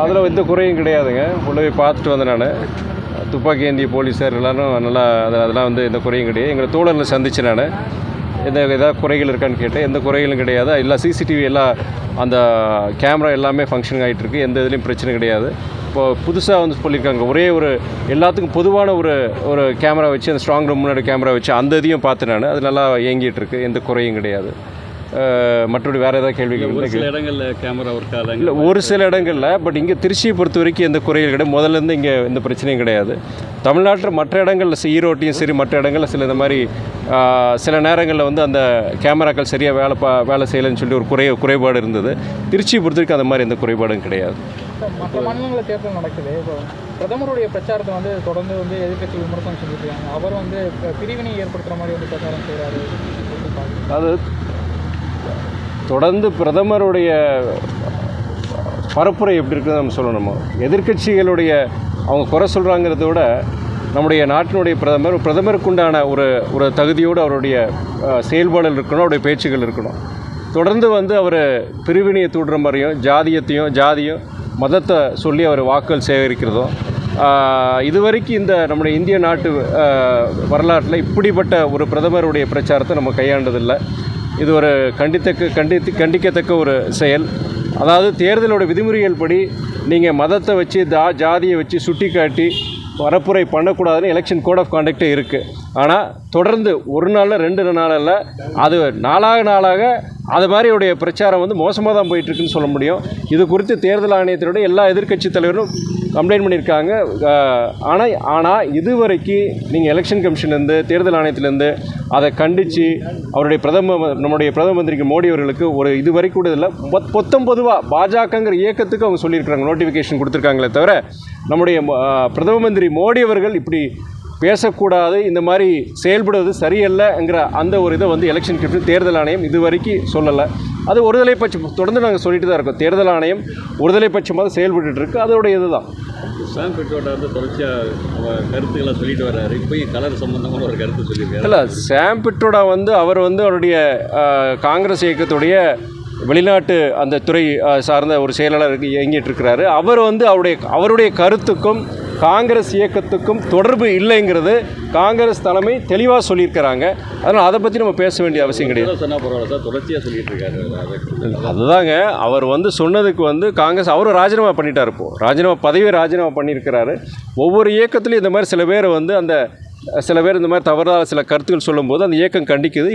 அதில் எந்த குறையும் கிடையாதுங்க. உள்ள போய் பார்த்துட்டு வந்தேன் நான். துப்பாக்கி ஏந்திய போலீஸார் எல்லோரும் நல்லா அதெல்லாம் வந்து எந்த குறையும் கிடையாது. எங்களை தோழர்களை சந்திச்சு நான் எதாவது குறைகள் இருக்கான்னு கேட்டேன். எந்த குறைகளும் கிடையாது. எல்லாம் சிசிடிவி எல்லாம் அந்த கேமரா எல்லாமே ஃபங்க்ஷன் ஆகிட்டுருக்கு. எந்த இதுலேயும் பிரச்சனை கிடையாது. இப்போது புதுசாக வந்து சொல்லியிருக்காங்க, ஒரே ஒரு எல்லாத்துக்கும் பொதுவான ஒரு கேமரா வச்சு, அந்த ஸ்ட்ராங் ரூம் முன்னாடி கேமரா வச்சு அந்த இதையும் பார்த்து நான் அது நல்லா இயங்கிட்டுருக்கு. எந்த குறையும் கிடையாது. மற்றபடி வேறு ஏதாவது கேள்விகள்? ஒரு சில இடங்களில் கேமரா ஒர்க் ஆகலை. இல்லை, ஒரு சில இடங்களில். பட் இங்கே திருச்சியை பொறுத்த வரைக்கும் எந்த குறைகள் கிடையாது. முதல்லேருந்து இங்கே எந்த பிரச்சனையும் கிடையாது. தமிழ்நாட்டில் மற்ற இடங்களில் ஈரோட்டையும் சரி, மற்ற இடங்களில் சில இந்த மாதிரி சில நேரங்களில் வந்து அந்த கேமராக்கள் சரியாக வேலை செய்யலைன்னு சொல்லி ஒரு குறைபாடு இருந்தது. திருச்சியை பொறுத்த வரைக்கும் அந்த மாதிரி எந்த குறைபாடும் கிடையாது. மற்ற மாநிலங்களில் தேர்தல் நடக்குது. இப்போ பிரதமருடைய பிரச்சாரத்தை வந்து தொடர்ந்து வந்து எதிர்க்கட்சி விமர்சனம் செஞ்சுருக்காங்க. அவர் வந்து பிரிவினை ஏற்படுத்துகிற மாதிரி வந்து பிரச்சாரம் செய்கிறாரு. அது தொடர்ந்து பிரதமருடைய பரப்புரை எப்படி இருக்குதுன்னு நம்ம சொல்லணுமோ. எதிர்க்கட்சிகளுடைய அவங்க குறை சொல்கிறாங்கிறத விட நம்முடைய நாட்டினுடைய பிரதமருக்குண்டான ஒரு தகுதியோடு அவருடைய செயல்பாடுகள் இருக்கணும், அவருடைய பேச்சுகள் இருக்கணும். தொடர்ந்து வந்து அவர் பிரிவினையை தூண்டுற மாதிரியும் ஜாதியும் மதத்தை சொல்லி அவர் வாக்குகள் சேகரிக்கிறதும் இதுவரைக்கும் இந்த நம்முடைய இந்திய நாட்டு வரலாற்றில் இப்படிப்பட்ட ஒரு பிரதமருடைய பிரச்சாரத்தை நம்ம கையாண்டதில்லை. இது ஒரு கண்டிக்கத்தக்க ஒரு செயல். அதாவது தேர்தலோட விதிமுறைகள் படி நீங்கள் மதத்தை வச்சு ஜாதியை வச்சு சுட்டி காட்டி பரப்புரை பண்ணக்கூடாதுன்னு எலெக்ஷன் கோட் ஆஃப் கான்டக்டே இருக்குது. ஆனால் தொடர்ந்து ஒரு நாளில் 2 நாளில் அது நாளாக அது மாதிரியுடைய பிரச்சாரம் வந்து மோசமாக தான் போயிட்டுருக்குன்னு சொல்ல முடியும். இது குறித்து தேர்தல் ஆணையத்தினுடைய எல்லா எதிர்க்கட்சி தலைவரும் கம்ப்ளைண்ட் பண்ணியிருக்காங்க. ஆனால் இதுவரைக்கும் நீங்கள் எலெக்ஷன் கமிஷன்லேருந்து தேர்தல் ஆணையத்திலேருந்து அதை கண்டித்து நம்முடைய பிரதம மந்திரிக்கு மோடி அவர்களுக்கு ஒரு இது வரைக்கும் கூட இல்லை. பொதுவாக பாஜகங்கிற இயக்கத்துக்கு அவங்க சொல்லியிருக்கிறாங்க, நோட்டிஃபிகேஷன் கொடுத்துருக்காங்களே தவிர நம்முடைய பிரதம மந்திரி மோடி அவர்கள் இப்படி பேசக்கூடாது, இந்த மாதிரி செயல்படுவது சரியல்லைங்கிற அந்த ஒரு இதை வந்து எலெக்ஷன் கமிஷன் தேர்தல் ஆணையம் இது வரைக்கும் சொல்லலை. அது ஒருதலை பட்சம் தொடர்ந்து நாங்கள் சொல்லிட்டு தான் இருக்கோம். தேர்தல் ஆணையம் ஒருதலை பட்சமாக செயல்பட்டு இருக்குது. அதோடைய இதுதான். சாம் பிட்ரோடா வந்து தொடர்ச்சியாக கருத்துக்களை சொல்லிட்டு வர்றாரு. இப்போ கலர் சம்பந்தமான ஒரு கருத்து சொல்லியிருக்காரு. இல்லை, சாம் பிட்ரோடா வந்து அவர் வந்து அவருடைய காங்கிரஸ் இயக்கத்துடைய வெளிநாட்டு அந்த துறை சார்ந்த ஒரு செயலாளருக்கு இயங்கிட்டு இருக்கிறாரு. அவர் வந்து அவருடைய கருத்துக்கும் காங்கிரஸ் இயக்கத்துக்கும் தொடர்பு இல்லைங்கிறது காங்கிரஸ் தலைமை தெளிவாக சொல்லியிருக்கிறாங்க. அதனால் அதை பற்றி நம்ம பேச வேண்டிய அவசியம் கிடையாது. தொடர்ச்சியாக சொல்லிட்டு இருக்காரு. அதுதாங்க, அவர் வந்து சொன்னதுக்கு வந்து காங்கிரஸ் அவரும் ராஜினாமா பண்ணிட்டார். பதவியை ராஜினாமா பண்ணியிருக்கிறாரு. ஒவ்வொரு இயக்கத்துலையும் இந்த மாதிரி சில பேர் இந்த மாதிரி தவறான சில கருத்துக்கள் சொல்லும்போது அந்த இயக்கம் கண்டிக்குது.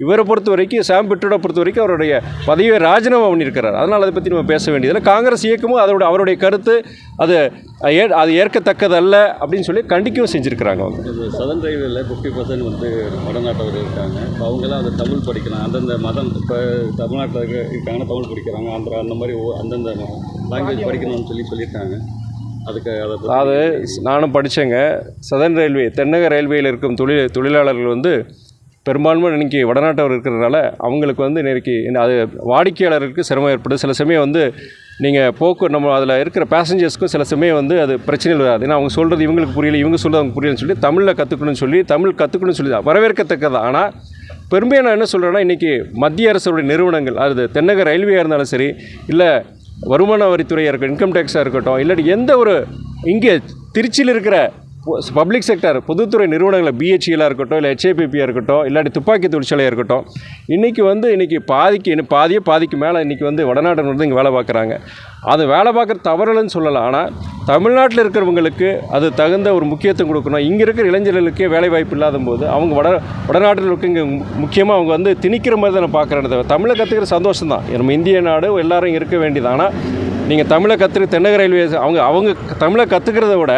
இவரை பொறுத்த வரைக்கும், சாம் பிட்ரோடை பொறுத்த வரைக்கும் அவருடைய பதவியை ராஜினாமா பண்ணியிருக்கிறார். அதனால் அதை பற்றி நம்ம பேச வேண்டியதில்லை. காங்கிரஸ் இயக்கமும் அவருடைய கருத்து அது ஏற்கத்தக்கதல்ல அப்படின்னு சொல்லி கண்டிக்கவும் செஞ்சுருக்கிறாங்க. அவங்க சதன் ரயில்வேல 50% வந்து வடநாட்டவர் இருக்காங்க. இப்போ அவங்கெல்லாம் வந்து தமிழ் படிக்கலாம். அந்தந்த மதம் இப்போ தமிழ்நாட்டில் இருக்காங்கன்னா தமிழ் படிக்கிறாங்க. ஆந்திரா அந்த மாதிரி அந்தந்த லாங்குவேஜ் படிக்கணும்னு சொல்லியிருக்காங்க. அதாவது நானும் படித்தேங்க. சதன் ரயில்வே, தென்னக ரயில்வேயில் இருக்கும் தொழிலாளர்கள் வந்து பெரும்பான்மை இன்றைக்கி வடநாட்டவர் இருக்கிறதுனால அவங்களுக்கு வந்து இன்றைக்கி அது வாடிக்கையாளருக்கு சிரமம் ஏற்படுது. சில சமயம் வந்து நீங்கள் நம்ம அதில் இருக்கிற பேசஞ்சர்ஸ்க்கும் சில சமயம் வந்து அது பிரச்சனைகள் வராது. ஏன்னா அவங்க சொல்கிறது இவங்களுக்கு புரியல, இவங்க சொல்கிறது அவங்க புரியலன்னு சொல்லி தமிழ் கற்றுக்கணும்னு சொல்லி தான் வரவேற்கத்தக்கது. ஆனால் பெருமையாக நான் என்ன சொல்கிறேன்னா, இன்றைக்கி மத்திய அரசுடைய நிறுவனங்கள், அது தென்னக ரயில்வேயாக இருந்தாலும் சரி, இல்லை வருமான வரித்துறையாக இருக்கட்டும், இன்கம் டேக்ஸாக இருக்கட்டும், இல்லாட்டி எந்த ஒரு இங்கே திருச்சியில் இருக்கிற பப்ளிக் செக்டர் பொதுத்துறை நிறுவனங்கள் பிஹெச்இலாக இருக்கட்டும், இல்லை ஹெச்ஏபிபியாக இருக்கட்டும், இல்லாட்டி துப்பாக்கி தொழிற்சாலையாக இருக்கட்டும், இன்றைக்கி பாதிக்கு மேலே இன்றைக்கி வந்து வடநாட்டில் வந்து இங்கே வேலை பார்க்குறாங்க. அது வேலை பார்க்குற தவறலன்னு சொல்லலாம். ஆனால் தமிழ்நாட்டில் இருக்கிறவங்களுக்கு அது தகுந்த ஒரு முக்கியத்துவம் கொடுக்கணும். இங்கே இருக்கிற இளைஞர்களுக்கே வேலை வாய்ப்பு இல்லாத போது அவங்க வடநாட்டில் இருக்க இங்கே முக்கியமாக அவங்க வந்து திணிக்கிற மாதிரி தான் நான் பார்க்குறேன். தமிழை கற்றுக்கிற சந்தோஷம் தான். நம்ம இந்திய நாடு எல்லாரும் இருக்க வேண்டியது. ஆனால் நீங்கள் தமிழை தென்னக ரயில்வே அவங்க தமிழை கற்றுக்கிறத விட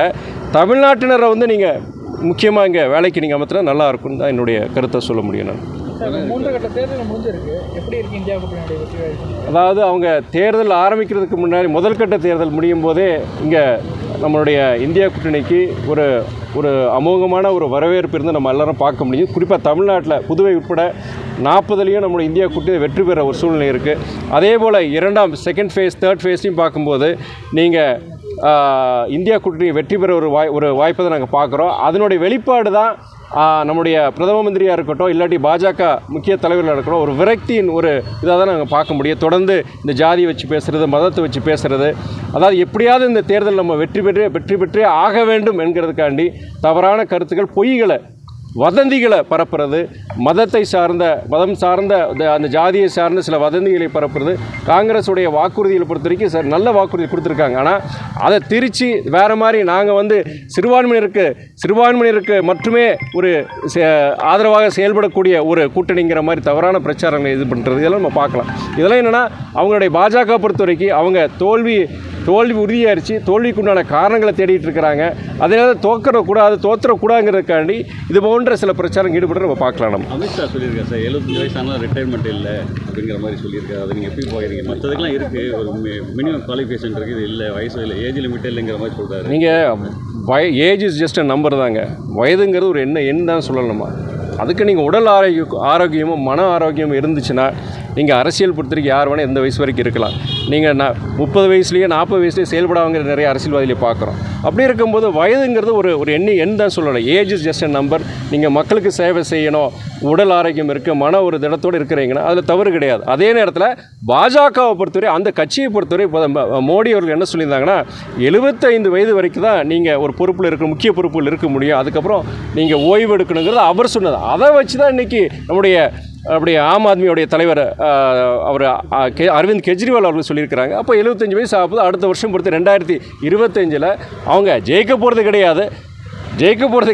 தமிழ்நாட்டினரை வந்து நீங்கள் முக்கியமாக இங்கே வேலைக்கு நீங்கள் அமர்த்தினா நல்லா இருக்கும்னு தான் என்னுடைய கருத்தை சொல்ல முடியும். நான் 3 கட்ட தேர்தல் முடிஞ்சிருக்கு. எப்படி இருக்குது இந்தியா கூட்டணியுடைய வெற்றி? அதாவது அவங்க தேர்தல் ஆரம்பிக்கிறதுக்கு முன்னாடி முதல் கட்ட தேர்தல் முடியும் போதே இங்கே நம்மளுடைய இந்தியா கூட்டணிக்கு ஒரு அமோகமான ஒரு வரவேற்பு இருந்து நம்ம எல்லோரும் பார்க்க முடியும். குறிப்பாக தமிழ்நாட்டில் புதுவை உட்பட 40லையும் நம்மளுடைய இந்தியா கூட்டணி வெற்றி பெற ஒரு சூழ்நிலை இருக்குது. அதே போல் செகண்ட் ஃபேஸ், தேர்ட் ஃபேஸையும் பார்க்கும்போது நீங்கள் இந்தியா கூட்டணி வெற்றி பெற ஒரு வாய்ப்பை தான் நாங்கள் பார்க்குறோம். அதனுடைய வெளிப்பாடு தான் நம்முடைய பிரதம மந்திரியாக இருக்கட்டும், இல்லாட்டி பாஜக முக்கிய தலைவர்களாக இருக்கட்டும், ஒரு விரக்தியின் ஒரு இதாக தான் நாங்கள் பார்க்க முடியும். தொடர்ந்து இந்த ஜாதியை வச்சு பேசுகிறது, மதத்தை வச்சு பேசுகிறது, அதாவது எப்படியாவது இந்த தேர்தல் நம்ம வெற்றி பெற்றே ஆக வேண்டும் என்கிறதுக்காண்டி தவறான கருத்துக்கள், பொய்களை, வதந்திகளை பரப்புறது, மதம் சார்ந்த அந்த ஜாதியை சார்ந்த சில வதந்திகளை பரப்புறது. காங்கிரஸுடைய வாக்குறுதிகளை பொறுத்த வரைக்கும் நல்ல வாக்குறுதி கொடுத்துருக்காங்க. ஆனால் அதை திரித்து வேறு மாதிரி நாங்கள் சிறுபான்மையினருக்கு மட்டுமே ஒரு ஆதரவாக செயல்படக்கூடிய ஒரு கூட்டணிங்கிற மாதிரி தவறான பிரச்சாரங்களை இது பண்ணுறது, இதெல்லாம் நம்ம பார்க்கலாம். இதெல்லாம் என்னென்னா அவங்களுடைய பாஜக பொறுத்த வரைக்கும் அவங்க தோல்வி உறுதியாயிருச்சு, தோல்விக்குண்டான காரணங்களை தேடிட்டு இருக்கிறாங்க. அதனால தோற்றக்கூடாதுங்கிறதுக்காண்டி இது போன்ற சில பிரச்சாரம் ஈடுபட்டு நம்ம பார்க்கலாம். நம்ம அமித்ஷா சொல்லியிருக்காரு சார், 75 வயசான ரிட்டையர்மெண்ட் இல்லை அப்படிங்கிற மாதிரி சொல்லியிருக்காரு. அதை நீங்கள் எப்படி போகிறீங்க? மற்றதுக்கெல்லாம் இருக்குது, ஒரு மினிமம் குவாலிஃபிகேஷன் இருக்குது, இது இல்லை, வயசு இல்லை, ஏஜ் லிமிட் இல்லைங்கிற மாதிரி சொல்கிறாரு. நீங்கள் age is just a number தாங்க. வயதுங்கிறது ஒரு எண் தான் சொல்லணுமா. அதுக்கு நீங்கள் உடல் ஆரோக்கியமும் மன ஆரோக்கியமும் இருந்துச்சுன்னா நீங்கள் அரசியல் பொறுத்தவரைக்கும் யார் வேணால் எந்த வயசு வரைக்கும் இருக்கலாம். நீங்கள் 30 வயசுலேயே 40 வயசுலேயே செயல்படாங்கிற நிறைய அரசியல்வாதிகளை பார்க்குறோம். அப்படி இருக்கும்போது வயதுங்கிறது ஒரு எண் தான் சொல்லணும். Age is just a number. நீங்கள் மக்களுக்கு சேவை செய்யணும், உடல் ஆரோக்கியம் இருக்குது, மன ஒரு திடத்தோடு இருக்கிறீங்கன்னா அதில் தவறு கிடையாது. அதே நேரத்தில் பாஜகவை பொறுத்தவரை, அந்த கட்சியை பொறுத்தவரை மோடி அவர்கள் என்ன சொல்லியிருந்தாங்கன்னா 75 வயது வரைக்கும் தான் நீங்கள் ஒரு பொறுப்பில் முக்கிய பொறுப்பில் இருக்க முடியும், அதுக்கப்புறம் நீங்கள் ஓய்வு எடுக்கணுங்கிறது அவர் சொன்னது. அதை வச்சு தான் இன்றைக்கி நம்முடைய ஆம் ஆத்மியோடைய தலைவர் அவர் அரவிந்த் கெஜ்ரிவால் அவர்கள் சொல்லியிருக்கிறாங்க. அப்போ 75 வயசு ஆகுது. அடுத்த வருஷம் பொறுத்து 2025 அவங்க ஜெயிக்க போகிறது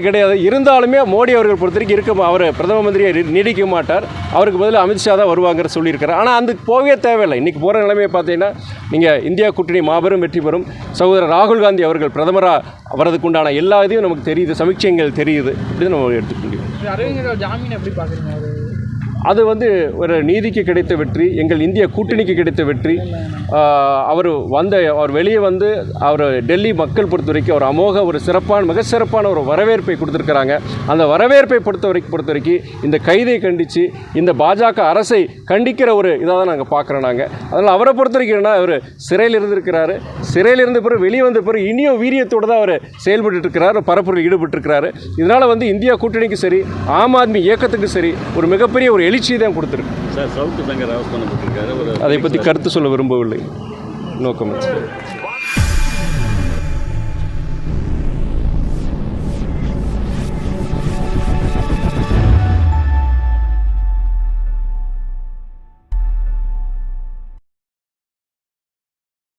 கிடையாது. இருந்தாலுமே மோடி அவர்கள் பொறுத்த வரைக்கும் அவர் பிரதம மந்திரியை நீடிக்க மாட்டார். அவருக்கு பதில் அமித்ஷா தான் வருவாங்கிற சொல்லியிருக்கிறார். ஆனால் அந்த போகவே தேவையில்லை. இன்றைக்கி போகிற நிலைமையை பார்த்தீங்கன்னா நீங்கள் இந்தியா கூட்டணி மாபெரும் வெற்றி பெறும். சகோதரர் ராகுல் காந்தி அவர்கள் பிரதமராக வரதுக்கு உண்டான எல்லா இதையும் நமக்கு தெரியுது, சமீட்சைகள் தெரியுது. இப்படி தான் நம்ம எடுத்துக்க முடியும். அரவிந்த் ஜாமீன் எப்படி பார்க்குறீங்க? அது ஒரு நீதிக்கு கிடைத்த வெற்றி, எங்கள் இந்திய கூட்டணிக்கு கிடைத்த வெற்றி. அவர் வெளியே வந்து அவர் டெல்லி மக்கள் பொறுத்த வரைக்கும் ஒரு அமோக மிக சிறப்பான ஒரு வரவேற்பை கொடுத்துருக்குறாங்க. அந்த வரவேற்பை பொறுத்த வரைக்கும் இந்த கைதை கண்டித்து இந்த பாஜக அரசை கண்டிக்கிற ஒரு இதாக தான் நாங்கள் பார்க்குறோம். அதனால் அவரை பொறுத்த வரைக்கும் என்ன, அவர் சிறையில் இருந்திருக்கிறாரு. சிறையில் இருந்த பிறகு வெளியே வந்த பிறகு இனியும் வீரியத்தோடு தான் அவர் செயல்பட்டு இருக்கிறார், பரப்புரையில் ஈடுபட்டிருக்கிறாரு. இதனால் இந்தியா கூட்டணிக்கு சரி, ஆம் ஆத்மி இயக்கத்துக்கு சரி ஒரு மிகப்பெரிய ஒரு எழுச்சியை தான் கொடுத்துருக்கு. சார், சவுக்கு சங்கர் அரசு பண்ணப்பட்டிருக்காரு. அதை பற்றி கருத்து சொல்ல விரும்பவில்லை. No comments.